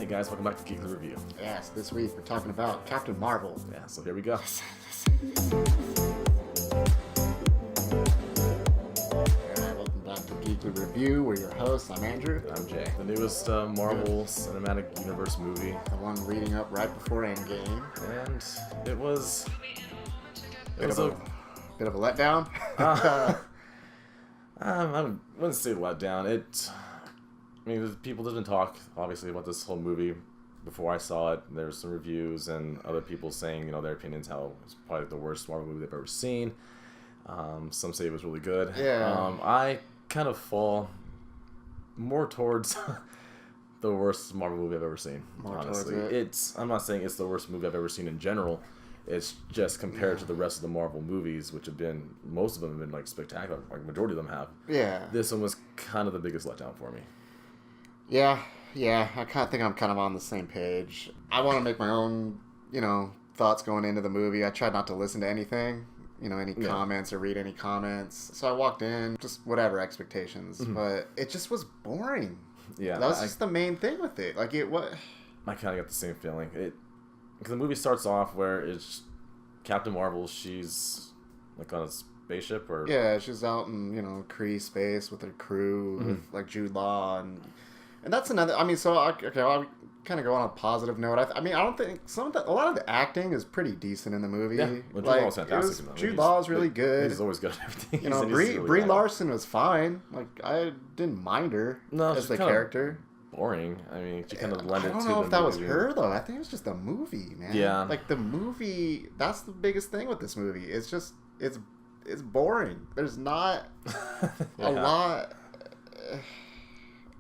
Hey guys, welcome back to Geekly Review. Yes, this week we're talking about Captain Marvel. Yeah, so here we go. Alright, welcome back to Geekly Review. We're your hosts. I'm Andrew. I'm Jay. The newest Marvel Cinematic Universe movie. The one leading up right before Endgame. And it was... Bit of a letdown. I wouldn't say letdown. People didn't talk, obviously, about this whole movie before I saw it. There was some reviews and other people saying, their opinions, how it's probably the worst Marvel movie they've ever seen. Some say it was really good. Yeah. I kind of fall more towards the worst Marvel movie I've ever seen, honestly. I'm not saying it's the worst movie I've ever seen in general. It's just compared to the rest of the Marvel movies, which have been, most of them have been spectacular. Majority of them have. Yeah. This one was kind of the biggest letdown for me. Yeah. I think I'm kind of on the same page. I want to make my own, thoughts going into the movie. I tried not to listen to anything, any comments or read any comments. So I walked in, just whatever expectations, but it just was boring. Yeah. That was just the main thing with it. I kind of got the same feeling. Because the movie starts off where it's Captain Marvel. She's on a spaceship, or she's out in Kree space with her crew, with Jude Law, and that's another. I'll kind of go on a positive note. I don't think a lot of the acting is pretty decent in the movie. Yeah, Jude Law was fantastic. Jude Law is really good. He's always good at everything. Brie Larson was fine. I didn't mind her as the character. Boring. She kind of lent it to the movie. I don't know if that was her, though. I think it was just the movie, man. Yeah. The movie, that's the biggest thing with this movie. It's just, it's boring. There's not a lot.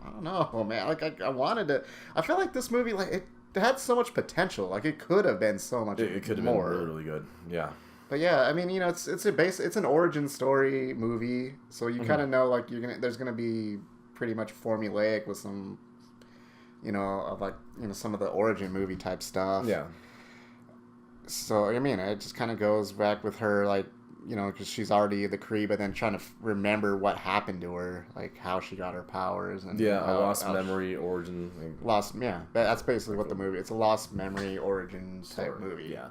I don't know, man. I wanted to. I feel like this movie, it had so much potential. It could have been so much more. It could have been really, really good. Yeah. But yeah, it's an origin story movie, so you kind of know there's gonna be pretty much formulaic with some. Some of the origin movie type stuff. Yeah. So, it just kind of goes back with her, because she's already the Kree, but then trying to remember what happened to her, how she got her powers. And a lost memory origin. That's basically what the movie, it's a lost memory origin type movie. Yeah.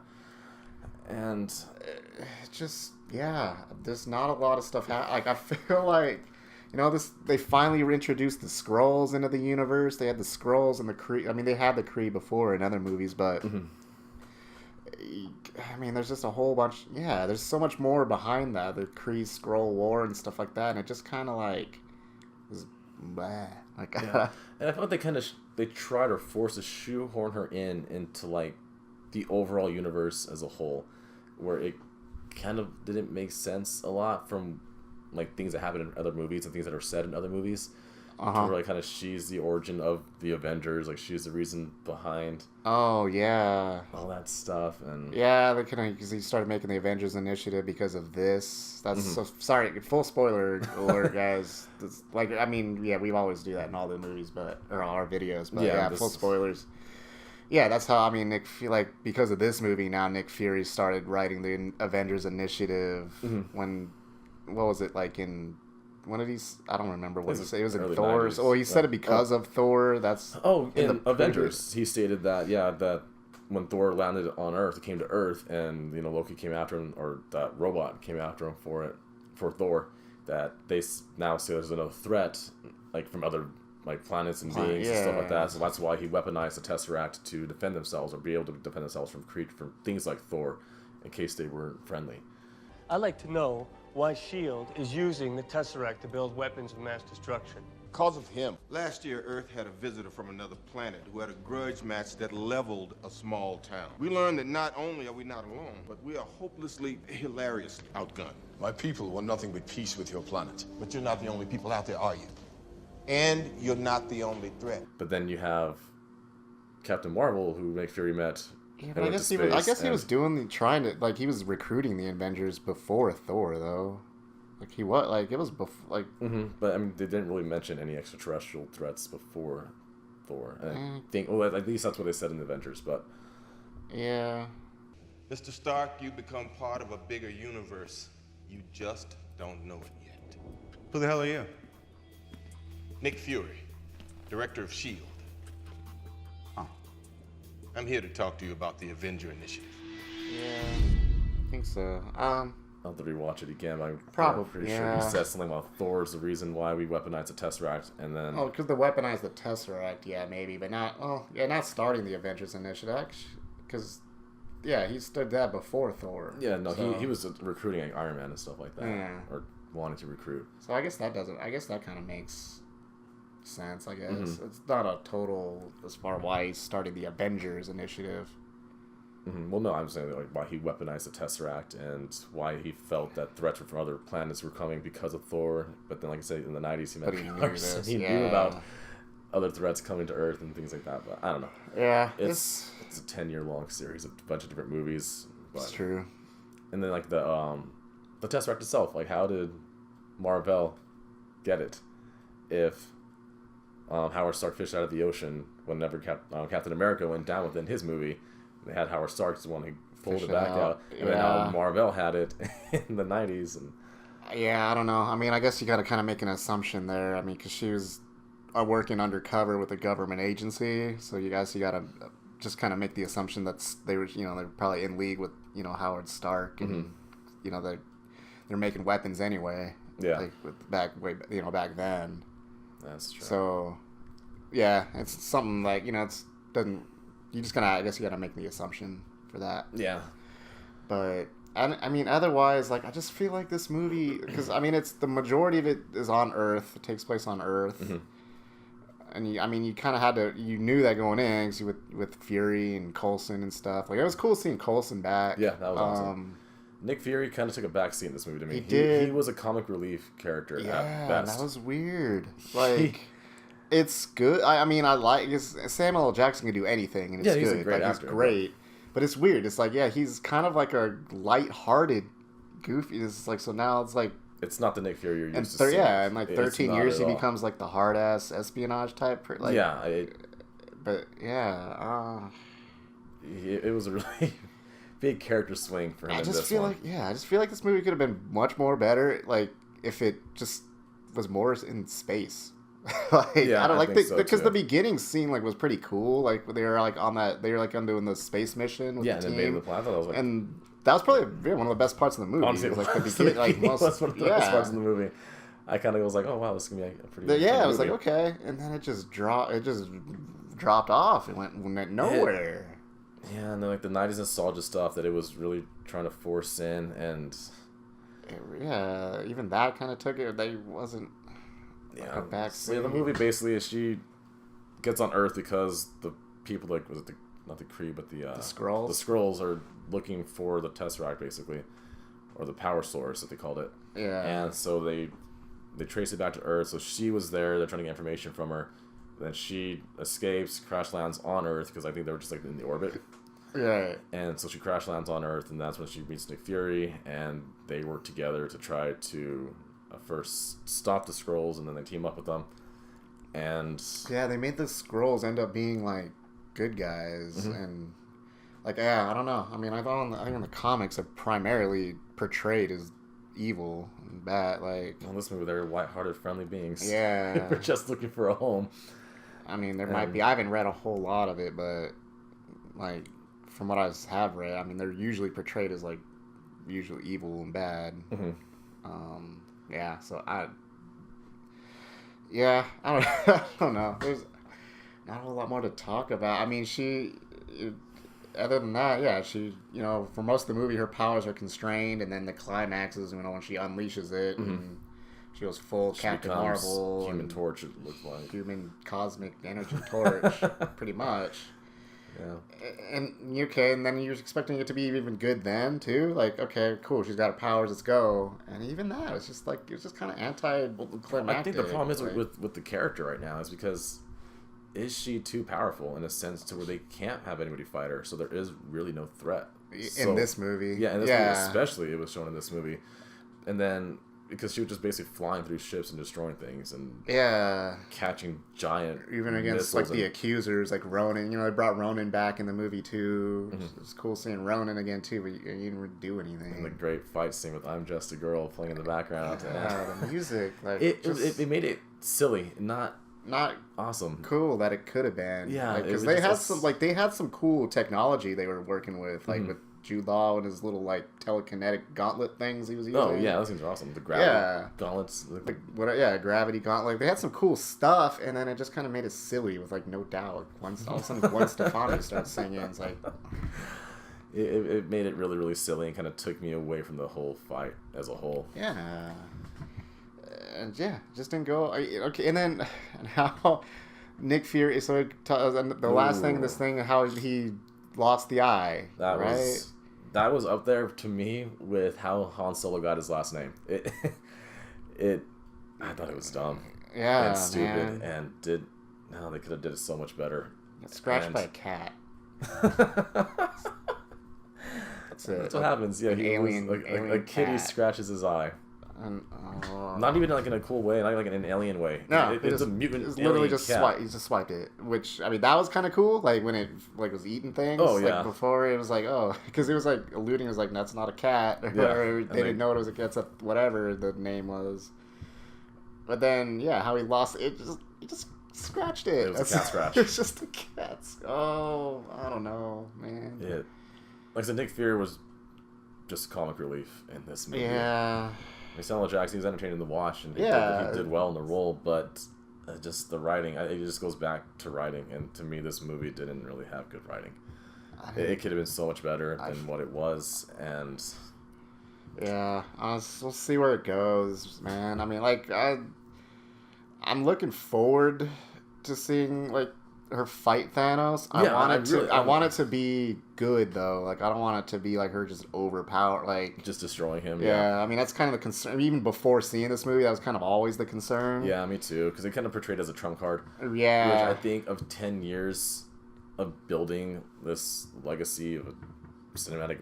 And there's not a lot of stuff. I feel like... they finally introduced the Skrulls into the universe. They had the Skrulls and the Kree. They had the Kree before in other movies, but... there's just a whole bunch... Yeah, there's so much more behind that. The Kree-Skrull war and stuff like that, and it just kind of, was... Blah. And I felt they tried or forced to shoehorn her into, the overall universe as a whole, where it kind of didn't make sense a lot from... things that happen in other movies and things that are said in other movies. Where she's the origin of the Avengers, she's the reason behind. Oh yeah. All that stuff and. Yeah, because he started making the Avengers Initiative because of this. That's so sorry. Full spoiler alert, guys. We always do that in all the movies, or all our videos, but full spoilers. Yeah, that's how, because of this movie, now Nick Fury started writing the Avengers Initiative when. What was it in? When did he? I don't remember what he said. It was in Thor's. 90s. Oh, he said it because of Thor. That's in Avengers. He stated that that when Thor landed on Earth, it came to Earth, and Loki came after him, or that robot came after him for Thor. That they now see there's another threat, from other planets and beings and stuff like that. So that's why he weaponized the Tesseract to defend themselves or be able to defend themselves from things like Thor, in case they weren't friendly. I'd like to know why S.H.I.E.L.D. is using the Tesseract to build weapons of mass destruction. Because of him. Last year, Earth had a visitor from another planet who had a grudge match that leveled a small town. We learned that not only are we not alone, but we are hopelessly, hilariously outgunned. My people want nothing but peace with your planet. But you're not the only people out there, are you? And you're not the only threat. But then you have Captain Marvel, who Nick Fury met. Yeah, but I guess he was he was recruiting the Avengers before Thor, though. He was it was before But they didn't really mention any extraterrestrial threats before Thor. And I think, at least that's what they said in the Avengers. But yeah, Mr. Stark, you become part of a bigger universe. You just don't know it yet. Who the hell are you? Nick Fury, director of S.H.I.E.L.D. Oh. I'm here to talk to you about the Avenger Initiative. Yeah, I think so. I'll have to rewatch it again. But I'm Probably, pretty yeah. sure he said something about Thor's the reason why we weaponized the Tesseract, and then because they weaponized the Tesseract, yeah, maybe, but not. Oh, yeah, not starting the Avengers Initiative, because yeah, he stood that before Thor. Yeah, no, so. he was recruiting like Iron Man and stuff like that, or wanting to recruit. So I guess that kind of makes sense. I guess it's not a total as far why he's starting the Avengers Initiative. Well, no, I'm saying like why he weaponized the Tesseract and why he felt that threats from other planets were coming because of Thor. But then, like I said, in the 90s, he knew about other threats coming to Earth and things like that. But I don't know. Yeah, it's a 10-year-long series of a bunch of different movies. But, it's true. And then like the Tesseract itself, like how did Marvel get it if Howard Stark fished out of the ocean whenever Captain America went down within his movie? They had Howard Stark's the one who pulled it back out. And then Marvel had it in the 90s. And yeah, I don't know. I mean, I guess you got to kind of make an assumption there. I mean, because she was working undercover with a government agency. So you got to just kind of make the assumption that they were, they're probably in league with, Howard Stark. And, they're making weapons anyway. Yeah. Like back then. That's true. So, yeah, it's something like, you just I guess you gotta make the assumption for that. Yeah. But I mean, otherwise, like I just feel like this movie, because I mean, it's the majority of it is on Earth. It takes place on Earth, and you kind of you knew that going in, cause with Fury and Coulson and stuff. Like it was cool seeing Coulson back. Yeah, that was awesome. Nick Fury kind of took a backseat in this movie to me. He did. He was a comic relief character at best. That was weird. Like. It's good. I mean, I like Samuel L. Jackson can do anything, and it's he's good. A great actor, he's great, but it's weird. It's like, he's kind of like a light-hearted, goofy. It's like so now it's like it's not the Nick Fury you're used to seeing. Yeah, in like 13 years he becomes like the hard-ass espionage type. Like, but yeah, it was a really big character swing for him. I just feel like this movie could have been much more better. Like if it just was more in space. I don't like because the beginning scene was pretty cool. Like they were doing the space mission with the team. Invading the planet. And that was probably one of the best parts of the movie. Honestly, like the beginning, that's one of the best parts of the movie. I kind of was like, oh wow, this is gonna be a pretty. I was like, okay, and then it just dropped. It just dropped off. It went nowhere. Yeah, and then the 90s nostalgia stuff that it was really trying to force in, and even that kind of took it. They wasn't. Yeah, the movie basically is she gets on Earth because the people not the Kree but the Skrulls. The Skrulls are looking for the Tesseract basically, or the power source that they called it. Yeah. And so they trace it back to Earth. So she was there. They're trying to get information from her. Then she escapes, crash lands on Earth because I think they were just in the orbit. Right. And so she crash lands on Earth, and that's when she meets Nick Fury, and they work together to try to. First stop the Skrulls, and then they team up with them, and they made the Skrulls end up being good guys, and I don't know. I mean, I think in the comics are primarily portrayed as evil and bad. In this movie, they're lighthearted, friendly beings. Yeah, they're just looking for a home. I mean, there might be. I haven't read a whole lot of it, but from what I have read, I mean, they're usually portrayed as usually evil and bad. Yeah, so I don't know. There's not a whole lot more to talk about. I mean, other than that, she, for most of the movie, her powers are constrained, and then the climax is, when she unleashes it, and she goes full Captain Marvel. Human Torch, it looks like. Human Cosmic Energy Torch, pretty much. Yeah. And and then you're expecting it to be even good then too. Okay, cool. She's got her powers. Let's go. And even that, it's just kind of anti-climactic. I think the problem is with the character right now is because is she too powerful in a sense to where they can't have anybody fight her? So there is really no threat in this movie. Yeah, in this movie especially, it was shown in this movie, and then. Because she was just basically flying through ships and destroying things and catching giant even against the accusers Ronan. They brought Ronan back in the movie too. It's cool seeing Ronan again too, but you didn't do anything. And the great fight scene with "I'm Just a Girl" playing in the background. The music it made it silly, not not awesome, cool that it could have been. Yeah, because they had some cool technology they were working with, like with Jude Law and his little like telekinetic gauntlet things he was using. Oh yeah, those things are awesome. The gravity gauntlets. Gravity gauntlet. They had some cool stuff, and then it just kind of made it silly with like No Doubt. Once all of a sudden Gwen Stefani starts singing, it's like it made it really, really silly and kind of took me away from the whole fight as a whole. Yeah. And just didn't go. Okay, and then how Nick Fury. So the last thing, this thing, how he lost the eye. That was up there to me with how Han Solo got his last name. I thought it was dumb. Yeah, and stupid, and they could have did it so much better. Scratched by a cat. That's what happens. Yeah, a kitty scratches his eye. Not even like in a cool way, not like in an alien way. No, it's a mutant. It's literally just he just swiped it, which I mean that was kind of cool. Like when it was eating things. Oh yeah. Like before it was like because it was like alluding, it was like that's not a cat, or they didn't know it was a cat, whatever the name was. But then how he lost it, he just scratched it. It was a cat scratch. It was just a cat. Oh, I don't know, man. Yeah, like I said, Nick Fury was just comic relief in this movie. Yeah. Samuel Jackson, he was entertaining to watch, and he did well in the role, but just the writing, it just goes back to writing, and to me, this movie didn't really have good writing. It could have been so much better than what it was, and... Yeah, we'll see where it goes, man. I mean, like, I'm looking forward to seeing, like, her fight Thanos. I want it to be good though. Like I don't want it to be like her just overpowered, like just destroying him. Yeah, I mean that's kind of the concern. Even before seeing this movie, that was kind of always the concern. Yeah, me too. Because it kind of portrayed as a trump card. Yeah, which I think of 10 years of building this legacy of cinematic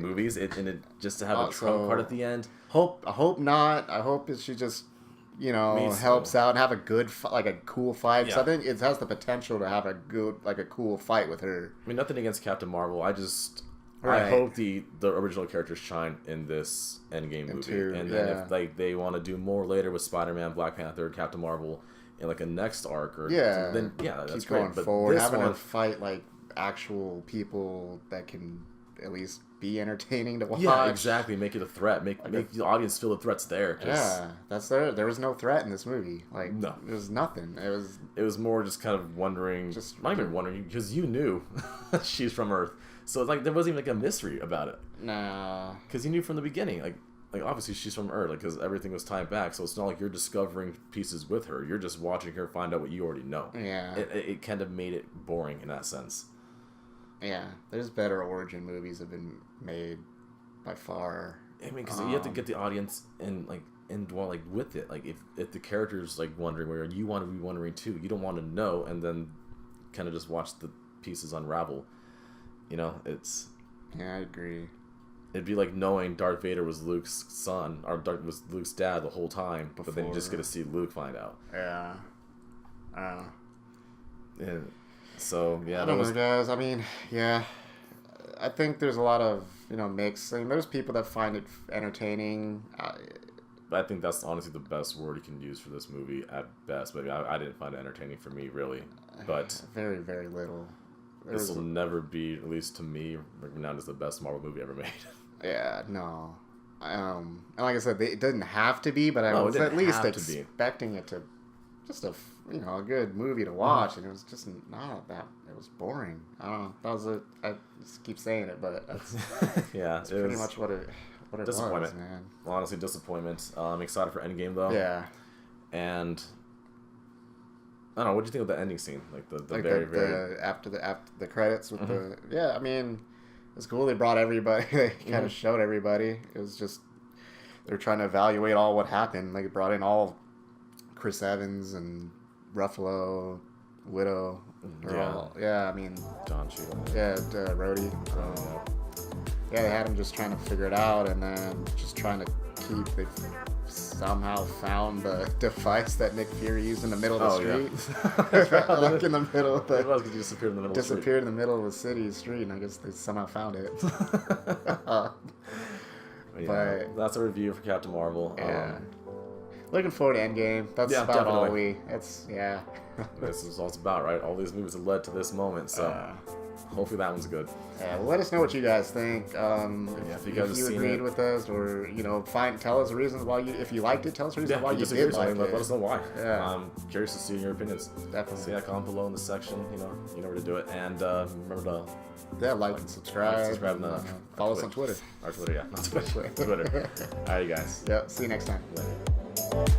movies, and it just to have a trump card at the end. I hope not. I hope she just helps out and have a good, a cool fight. Because I think it has the potential to have a good, a cool fight with her. I mean, nothing against Captain Marvel. I hope the original characters shine in this Endgame movie. And then if they want to do more later with Spider-Man, Black Panther, Captain Marvel, in a next arc or then that's keep great. Going forward, having her fight actual people that can at least be entertaining to watch. Yeah, exactly. Make it a threat. Make the audience feel the threat's there. That's there. There was no threat in this movie. No, there was nothing. It was more just kind of wondering. Not even wondering, because you knew she's from Earth, so it's there wasn't even a mystery about it. Nah, because you knew from the beginning. Like obviously she's from Earth, because everything was tied back. So it's not like you're discovering pieces with her. You're just watching her find out what you already know. Yeah, it kind of made it boring in that sense. Yeah, there's better origin movies have been made by far. I mean, because you have to get the audience and dwell with it. If the character's wondering where you want to be wondering too, you don't want to know, and then kind of just watch the pieces unravel. It's. Yeah, I agree. It'd be like knowing Darth Vader was Luke's son, or was Luke's dad the whole time, but then you just get to see Luke find out. Yeah. And so I don't know, guys. I mean, I think there's a lot of mix. I mean, there's people that find it entertaining. I think that's honestly the best word you can use for this movie at best. But I didn't find it entertaining for me, really. But very, very little. This will never be, at least to me, renowned as the best Marvel movie ever made. Yeah, no. And like I said, it didn't have to be, but I was at least expecting it to just a good movie to watch, and it was just not that. It was boring. I don't know. That was it. I just keep saying it, but that's that's pretty much what it was, man. Well, honestly, disappointment. I'm excited for Endgame though. Yeah. And I don't know. What do you think of the ending scene? Very after the credits with I mean, it's cool. They brought everybody. They kind of showed everybody. It was just they were trying to evaluate all what happened. They brought in all Chris Evans and Ruffalo, Widow. I mean, Don Cheadle. Yeah, Rhodey. They had him just trying to figure it out, and then just trying to they somehow found the device that Nick Fury used in the middle of the street. In the middle of it was because he disappeared in the middle of the street. Disappeared in the middle of the city street, and I guess they somehow found it. But that's a review for Captain Marvel. Yeah. Looking forward to Endgame. That's Yeah, about all definitely. yeah. This is all it's about, right? All these movies have led to this moment, so hopefully that one's good. Yeah, well, let us know what you guys think. If you guys have you seen agreed it. with us, or tell us the reasons why you. If you liked it, tell us the reasons Yeah, why you you disagree did with like something, it. let us know why. Yeah. I'm curious to see your opinions. Definitely. So yeah, comment below in the section. You know where to do it, and remember to Like and subscribe. subscribe and follow us on Twitter. Our Twitter, yeah, not Twitter. Twitter. All right, you guys. Yep. See you next time. Later.